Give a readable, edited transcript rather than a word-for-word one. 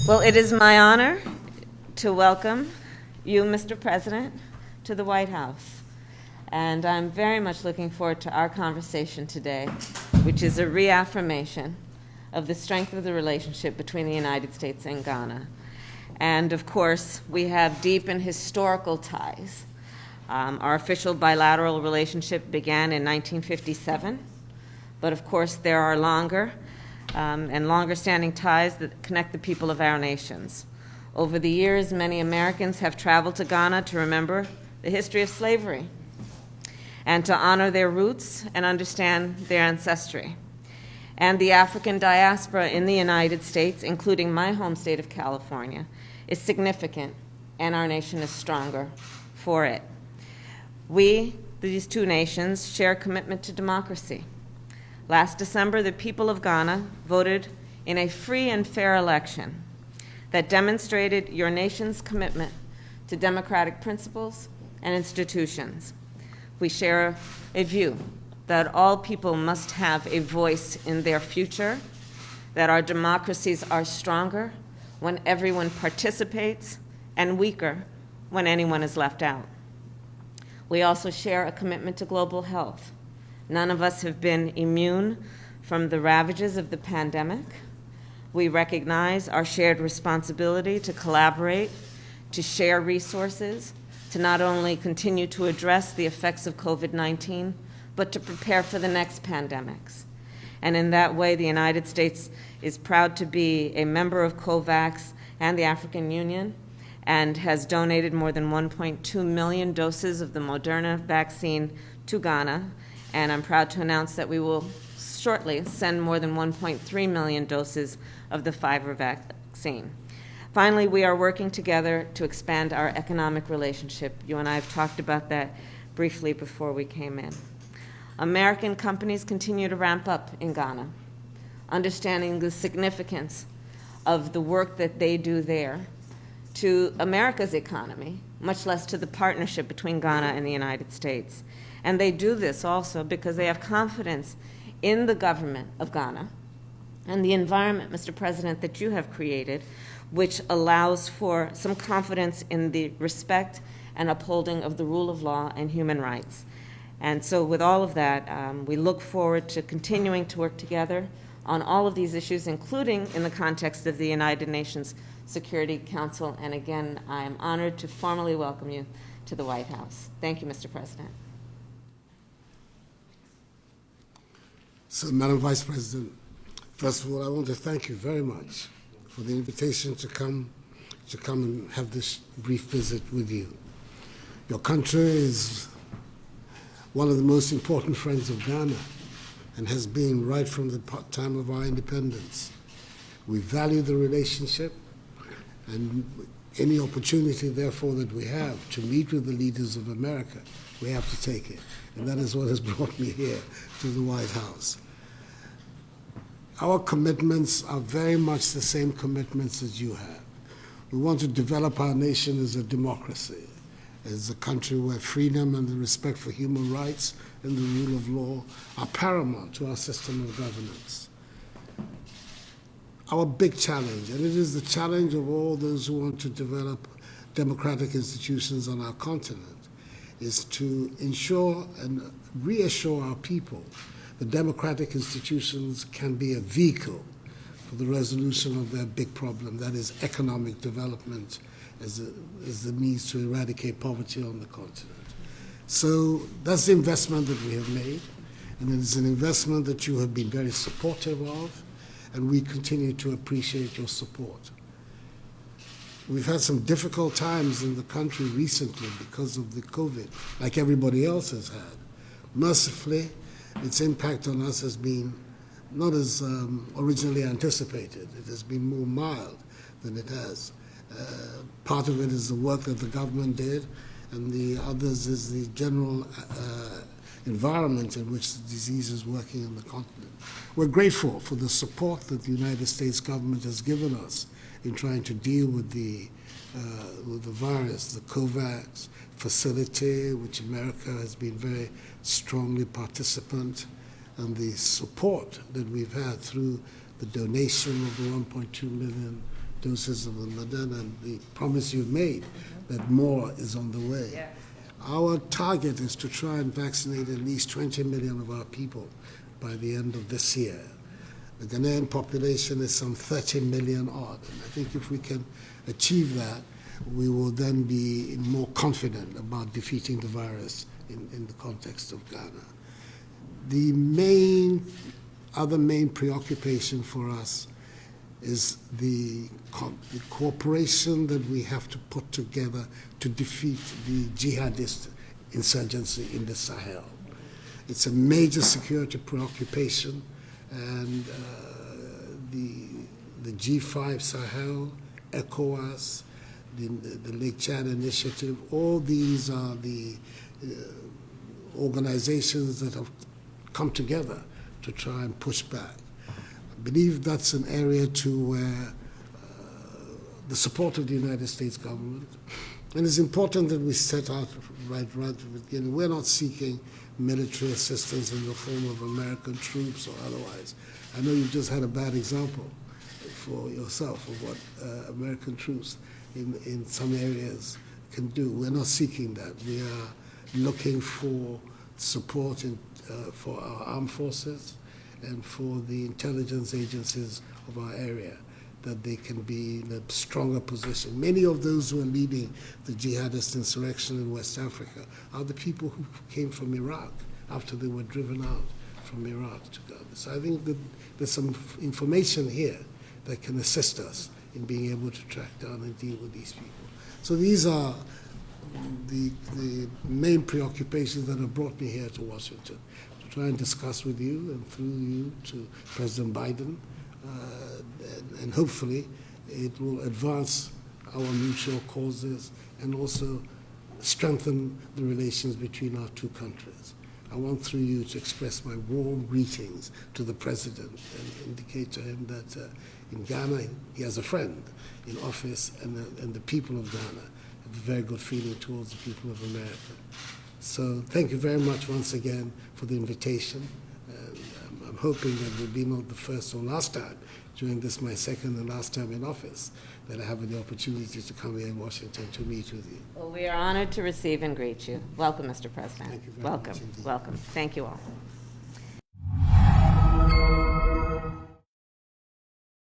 Well, it is my honor to welcome you, Mr. President, to the White House. And I'm very much looking forward to our conversation today, which is a reaffirmation of the strength of the relationship between the United States and Ghana. And of course, we have deep and historical ties. Our official bilateral relationship began in 1957, but of course there are longer and longer-standing ties that connect the people of our nations. Over the years, many Americans have traveled to Ghana to remember the history of slavery and to honor their roots and understand their ancestry. And the African diaspora in the United States, including my home state of California, is significant, and our nation is stronger for it. We, these two nations, share a commitment to democracy. Last December, the people of Ghana voted in a free and fair election that demonstrated your nation's commitment to democratic principles and institutions. We share a view that all people must have a voice in their future, that our democracies are stronger when everyone participates and weaker when anyone is left out. We also share a commitment to global health. None of us have been immune from the ravages of the pandemic. We recognize our shared responsibility to collaborate, to share resources, to not only continue to address the effects of COVID-19, but to prepare for the next pandemics. And in that way, the United States is proud to be a member of COVAX and the African Union, and has donated more than 1.2 million doses of the Moderna vaccine to Ghana. And I'm proud to announce that we will shortly send more than 1.3 million doses of the Pfizer vaccine. Finally, we are working together to expand our economic relationship. You and I have talked about that briefly before we came in. American companies continue to ramp up in Ghana, understanding the significance of the work that they do there to America's economy, much less to the partnership between Ghana and the United States. And they do this also because they have confidence in the government of Ghana and the environment, Mr. President, that you have created, which allows for some confidence in the respect and upholding of the rule of law and human rights. And so with all of that, we look forward to continuing to work together on all of these issues, including in the context of the United Nations Security Council. And again, I am honored to formally welcome you to the White House. Thank you, Mr. President. So, Madam Vice President, first of all, I want to thank you very much for the invitation to come and have this brief visit with you. Your country is one of the most important friends of Ghana and has been right from the time of our independence. We value the relationship, and any opportunity, therefore, that we have to meet with the leaders of America, we have to take it. And that is what has brought me here to the White House. Our commitments are very much the same commitments as you have. We want to develop our nation as a democracy, as a country where freedom and the respect for human rights and the rule of law are paramount to our system of governance. Our big challenge, and it is the challenge of all those who want to develop democratic institutions on our continent, is to ensure and reassure our people that democratic institutions can be a vehicle for the resolution of their big problem, that is economic development as the means to eradicate poverty on the continent. So that's the investment that we have made, and it is an investment that you have been very supportive of, and we continue to appreciate your support. We've had some difficult times in the country recently because of the COVID, like everybody else has had. Mercifully, its impact on us has been not as originally anticipated. It has been more mild than it has. Part of it is the work that the government did, and the others is the general environment in which the disease is working on the continent. We're grateful for the support that the United States government has given us in trying to deal with the virus, the COVAX facility, which America has been very strongly participant, and the support that we've had through the donation of the 1.2 million doses of the Moderna and the promise you've made that more is on the way. Yeah. Our target is to try and vaccinate at least 20 million of our people by the end of this year. The Ghanaian population is some 30 million odd. And I think if we can achieve that, we will then be more confident about defeating the virus in the context of Ghana. The other main preoccupation for us is the cooperation that we have to put together to defeat the jihadist insurgency in the Sahel. It's a major security preoccupation, and the G5 Sahel, ECOWAS, the Lake Chad Initiative, all these are the organizations that have come together to try and push back. I believe that's an area too where the support of the United States government, and it's important that we set out right from the beginning. We're not seeking military assistance in the form of American troops or otherwise. I know you've just had a bad example for yourself of what American troops in some areas can do. We're not seeking that. We are looking for support for our armed forces and for the intelligence agencies of our area, that they can be in a stronger position. Many of those who are leading the jihadist insurrection in West Africa are the people who came from Iraq after they were driven out from Iraq to Ghana. So I think that there's some information here that can assist us in being able to track down and deal with these people. So these are the main preoccupations that have brought me here to Washington, to try and discuss with you and through you to President Biden, and hopefully it will advance our mutual causes and also strengthen the relations between our two countries. I want through you to express my warm greetings to the President and indicate to him that in Ghana he has a friend in office, and the people of Ghana have a very good feeling towards the people of America. So thank you very much once again for the invitation. And I'm hoping that it will be not the first or last time during this, my second and last time in office, that I have the opportunity to come here in Washington to meet with you. Well, we are honored to receive and greet you. Welcome, Mr. President. Thank you very Welcome. much indeed. Welcome. Thank you all.